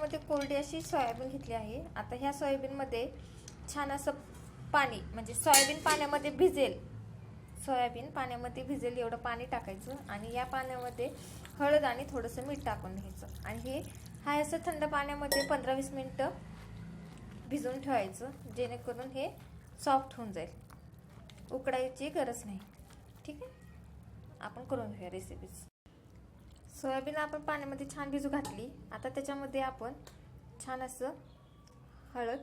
पाण्यामध्ये कोरडी अशी सोयाबीन घेतली आहे। आता ह्या सोयाबीनमध्ये छान असं पाणी, म्हणजे सोयाबीन पाण्यामध्ये भिजेल, सोयाबीन पाण्यामध्ये भिजेल एवढं पाणी टाकायचं आणि या पाण्यामध्ये हळद आणि थोडंसं मीठ टाकून घ्यायचं आणि हे हाय असं थंड पाण्यामध्ये 15-20 मिनिटं भिजवून ठेवायचं, जेणेकरून हे सॉफ्ट होऊन जाईल। उकडायची गरज नाही। ठीक आहे, आपण करून घेऊया रेसिपीज। सोयाबीन आपण पाण्यामध्ये छान भिजू घातली। आता त्याच्यामध्ये आपण छान असं हळद,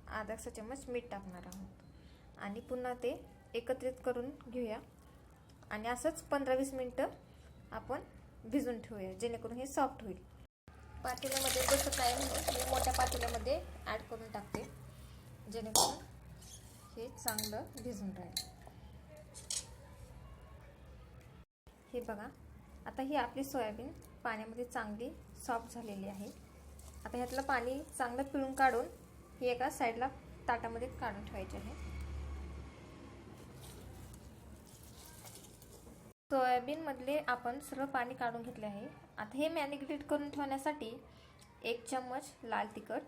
अर्धा चमचा मीठ टाकणार आहोत आणि पुन्हा ते एकत्रित करून घेऊया आणि असंच 15-20 मिनिटं आपण भिजून ठेवूया, जेणेकरून हे सॉफ्ट होईल। पातेल्यामध्ये बसत नाही म्हणून मी मोठ्या पातेल्यामध्ये ॲड करून टाकते, जेणेकरून हे चांगलं भिजून राहील। हे बघा, आता ही आपली सोयाबीन पाण्यामध्ये चांगली सॉफ्ट झालेली आहे। आता ह्यातलं पाणी चांगलं पिळून काढून ही एका साईडला ताटामध्ये काढून ठेवायची आहे। सोयाबीन मधले आपण सर्व पाणी काढून घेतले आहे। आता हे मॅरिनेट करून ठेवण्यासाठी 1 चम्मच लाल तिखट,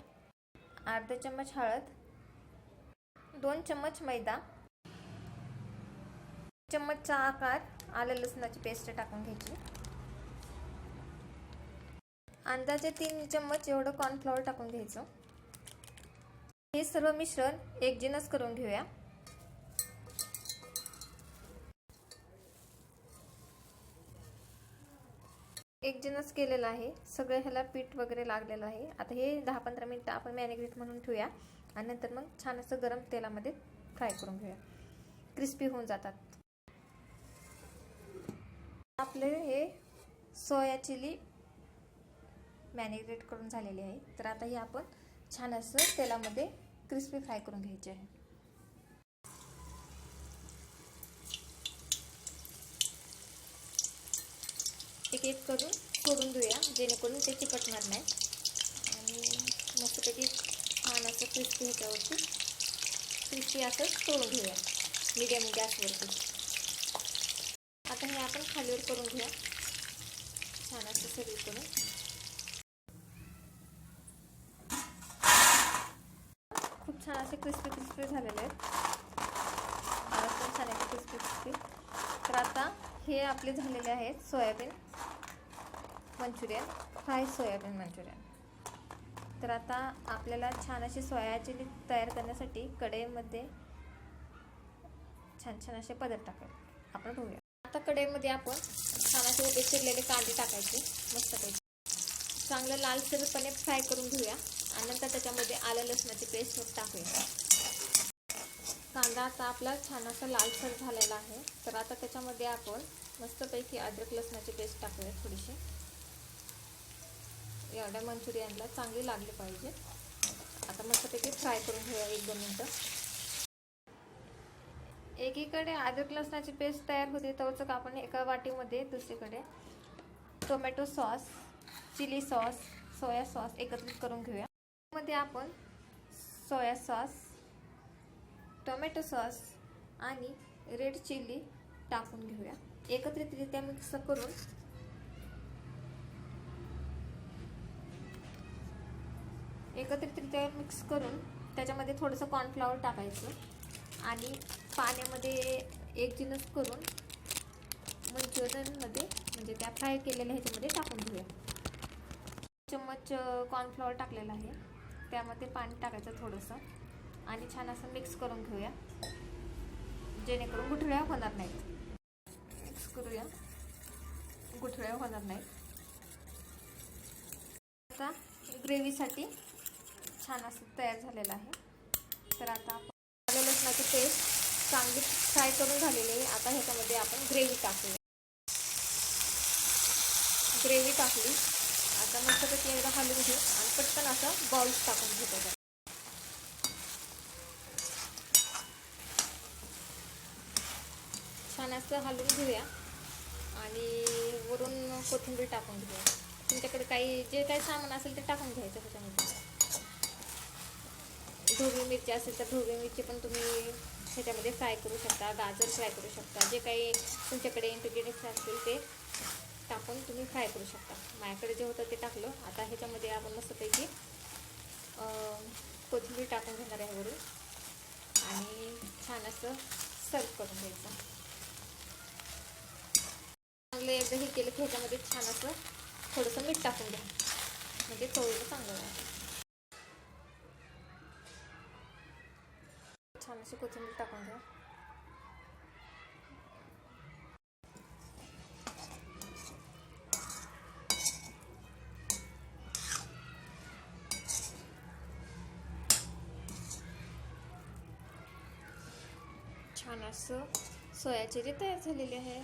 अर्धा चम्मच हळद, 2 चम्मच मैदा, चम्मचचा आकार आलं लसणाची पेस्ट टाकून घ्यायची, अंदाजे 3 चम्मच एवढं कॉर्नफ्लॉवर टाकून घ्यायचं। हे सर्व मिश्रण एकजीनस करून घेऊया। एकजीनस केलेलं आहे, सगळं ह्याला पीठ वगैरे लागलेलं आहे। आता हे 10-15 मिनिटं आपण मॅरिनेट म्हणून ठेवूया आणि नंतर मग छान असं गरम तेलामध्ये फ्राय करून घेऊया, क्रिस्पी होऊन जातात। आपले हे सोया चिली मॅरिनेट करून झालेली आहे, तर आता हे आपण छान असं तेलामध्ये क्रिस्पी फ्राय करून घ्यायचे आहे। एक एक करून सोडून देऊया, जेणेकरून ते चिकटणार नाही आणि मस्तपैकी छान असं क्रिस्पी ह्याच्यावरती क्रिस्पी असं सोडून घेऊया मीडियम गॅसवरती। आता हे आपण खालीवर करून घेऊया, छान असं सगळीकडून। खूप छान असे क्रिस्पी झालेले आहेत, छान आहे क्रिस्पी। तर आता हे आपले झालेले आहेत soybean Manchurian, fry soybean Manchurian. तर आता आपल्याला छान अशी सोया चिली तयार करण्यासाठी कढईमध्ये छान छान असे पदार्थ टाकायचे आपण बघूया। आता कढईमध्ये आपण छान असे उभे चिरलेले कांदे टाकायचे, मस्तपैकी चांगलं लालसरपणे फ्राय करून घेऊया आणि नंतर त्याच्यामध्ये आलं लसणाची पेस्ट टाकूया। कांदा आता आपला छान असा लालसर झालेला आहे, तर आता त्याच्यामध्ये आपण मस्तपैकी अद्रक लसणाची पेस्ट टाकूया थोडीशी, एवढ्या मंचुरियनला चांगली लागली पाहिजे। आता मस्तपैकी फ्राय करून घेऊया 1-2 मिनिटं। एकीकडे अद्रक लसणाची पेस्ट तयार होते, तोच आपण एका वाटीमध्ये दुसरीकडे tomato sauce, chilli sauce, soya sauce एकत्रित करून घेऊया। मध्ये आपण सोया सॉस, टोमॅटो सॉस आणि रेड चिली टाकून घेऊया, एकत्रितरित्या मिक्स करून त्याच्यामध्ये थोडंसं कॉर्नफ्लॉवर टाकायचं आणि पाण्यामध्ये एकजीनस करून मंचुरियनमध्ये, म्हणजे त्या फ्राय केलेल्या ह्याच्यामध्ये टाकून घेऊया। चम्मच कॉर्नफ्लॉवर टाकलेलं आहे, त्यामध्ये पाणी टाकायचं थोडंसं आणि छान असं मिक्स करून घेऊया, जेणेकरून गुठळ्या होणार नाहीत। मिक्स करूया, गुठळ्या होणार नाहीत। आता ग्रेव्हीसाठी छान असं तयार झालेलं आहे। तर आता आपण आलं लसणाची पेस्ट चांगली फ्राय करून झालेली आहे। आता ह्याच्यामध्ये आपण ग्रेव्ही टाकूया। ग्रेव्ही टाकली, आता मस्तपैकी एकदा हलवून घेऊ आणि पटकन असं बाउल्स टाकून घेतो। छान असं हलवून घेऊया आणि वरून कोथिंबीर टाकून घेऊया। तुमच्याकडे काही जे काही सामान असेल ते टाकून घ्यायचं त्याच्यामध्ये। ढोबळी मिरची असेल तर ढोबळी मिरची पण तुम्ही ह्याच्यामध्ये फ्राय करू शकता, गाजर फ्राय करू शकता, जे काही तुमच्याकडे इन्ग्रेडियंट्स असतील ते टाकून तुम्ही फ्राय करू शकता. माझ्याकडे जे होतं ते टाकलं. आता ह्याच्यामध्ये आपण मस्तपैकी कोथिंबीर टाकून घेणार आहे वरून आणि छान असं सर्व करून घ्यायचं. चांगलं एकदा हे केलं की ह्याच्यामध्ये छान असं थोडंसं मीठ टाकून घ्या, म्हणजे चवीला चांगलं राहतं. छान अशी कोथिंबीर टाकून घ्या. छान असं सोया चिली तयार झालेली आहे.